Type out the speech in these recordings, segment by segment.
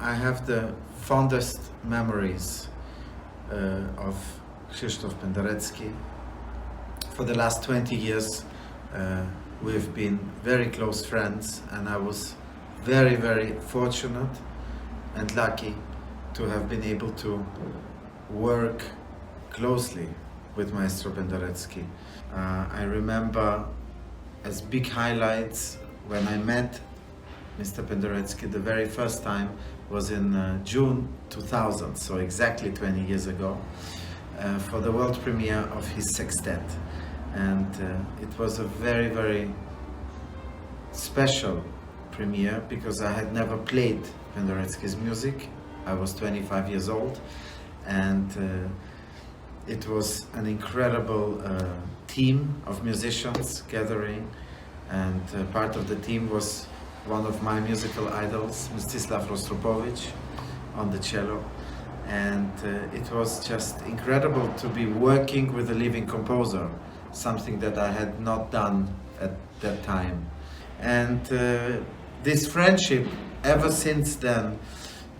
I have the fondest memories of Krzysztof Penderecki. For the last 20 years we've been very close friends, and I was very, very fortunate and lucky to have been able to work closely with Maestro Penderecki. I remember as big highlights when I met Mr. Penderecki the very first time was in June 2000, so exactly 20 years ago, for the world premiere of his sextet. And it was a very, very special premiere because I had never played Penderecki's music. I was 25 years old, and it was an incredible team of musicians gathering, and part of the team was one of my musical idols, Mstislav Rostropovich, on the cello. And it was just incredible to be working with a living composer, something that I had not done at that time. And this friendship, ever since then,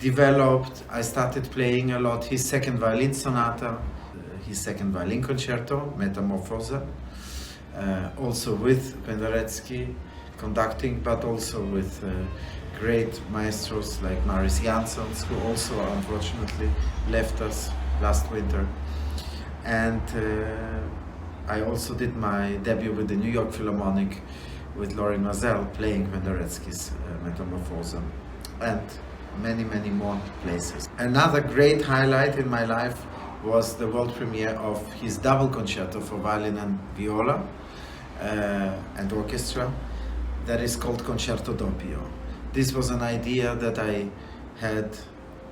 developed. I started playing a lot his second violin sonata, his second violin concerto, Metamorphose, also with Penderecki conducting, but also with great maestros like Marius Jansons, who also unfortunately left us last winter. And I also did my debut with the New York Philharmonic with Lorin Maazel playing Penderecki's Metamorphose, and many, many more places. Another great highlight in my life was the world premiere of his double concerto for violin and viola and orchestra that is called Concerto Doppio. This was an idea that I had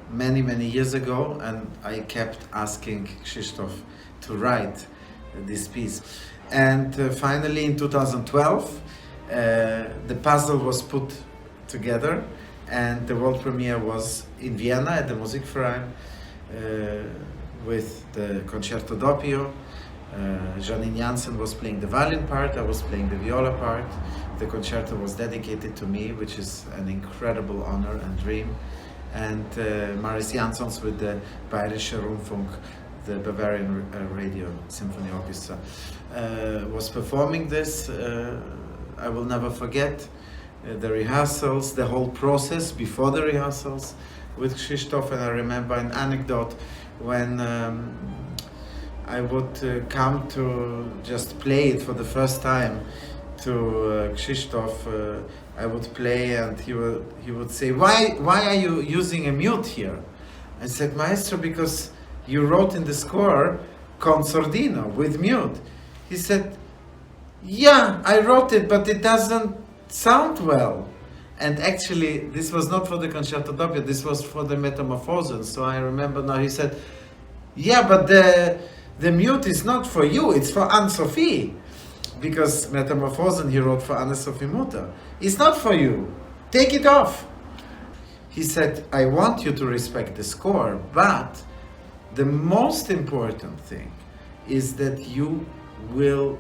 many, many years ago, and I kept asking Krzysztof to write this piece. And finally in 2012 the puzzle was put together, and the world premiere was in Vienna at the Musikverein with the Concerto Doppio. Janine Jansen was playing the violin part, I was playing the viola part. The concerto was dedicated to me, which is an incredible honor and dream. And Marius Jansons with the Bayerische Rundfunk, the Bavarian Radio Symphony Orchestra, was performing this. I will never forget the rehearsals, the whole process before the rehearsals with Krzysztof. And I remember an anecdote when I would come to just play it for the first time to Krzysztof. I would play, and he would say, why are you using a mute here? I said, Maestro, because you wrote in the score Consordino with mute. He said, yeah, I wrote it, but it doesn't sound well. And actually, this was not for the Concerto Doppio, this was for the Metamorphose. So I remember now, he said, yeah, but the mute is not for you, it's for Anne-Sophie. Because Metamorphose he wrote for Anne-Sophie Mutter. It's not for you, take it off. He said, I want you to respect the score, but the most important thing is that you will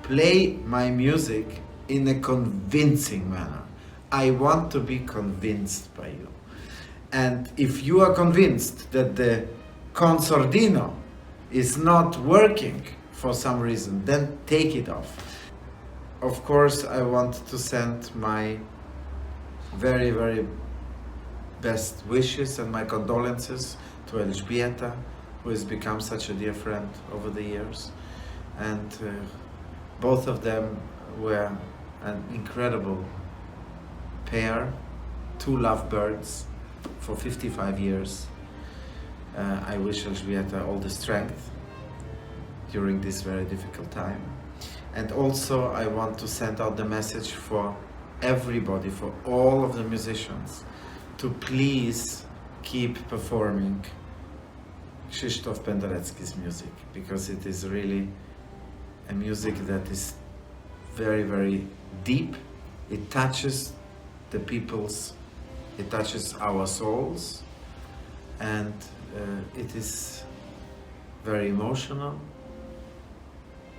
play my music in a convincing manner. I want to be convinced by you. And if you are convinced that the Consordino is not working for some reason, then take it off. Of course, I want to send my very, very best wishes and my condolences to Elżbieta, who has become such a dear friend over the years. And both of them were an incredible pair, two lovebirds for 55 years. I wish Elżbieta all the strength during this very difficult time. And also I want to send out the message for everybody, for all of the musicians, to please keep performing Krzysztof Penderecki's music, because it is really a music that is very, very deep. It touches the people's, it touches our souls, and it is very emotional,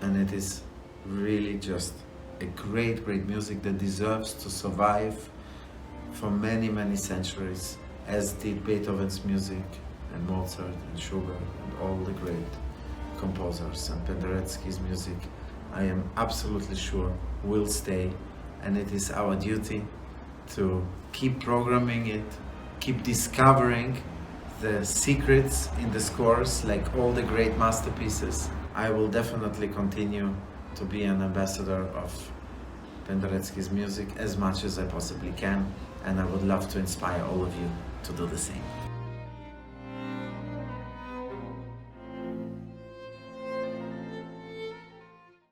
and it is really just a great, great music that deserves to survive for many, many centuries as did Beethoven's music, and Mozart, and Schubert, and all the great composers. And Penderecki's music, I am absolutely sure, will stay, and it is our duty to keep programming it, keep discovering the secrets in the scores, like all the great masterpieces. I will definitely continue to be an ambassador of Penderecki's music as much as I possibly can, and I would love to inspire all of you to do the same.